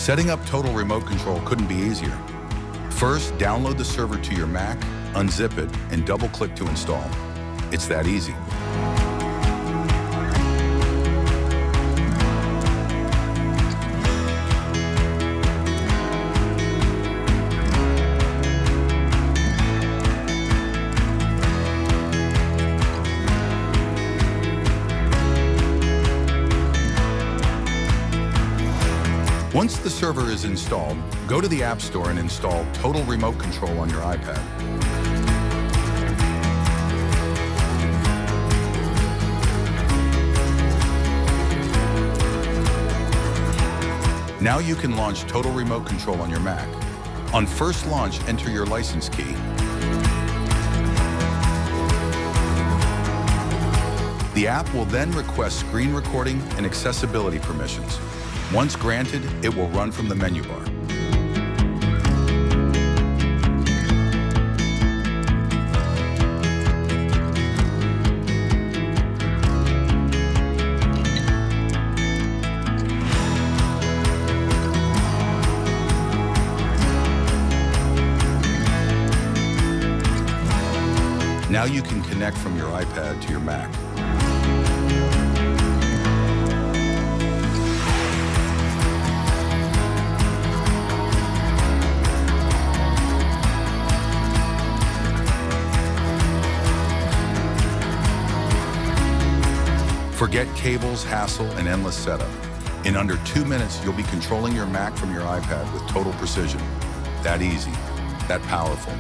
Setting up Total Remote Control couldn't be easier. First, download the server to your Mac, unzip it, and double-click to install. It's that easy. Once the server is installed, go to the App Store and install Total Remote Control on your iPad. Now you can launch Total Remote Control on your Mac. On first launch, enter your license key. The app will then request screen recording and accessibility permissions. Once granted, it will run from the menu bar. Now you can connect from your iPad to your Mac. Forget cables, hassle, and endless setup. In under 2 minutes, you'll be controlling your Mac from your iPad with total precision. That easy, that powerful.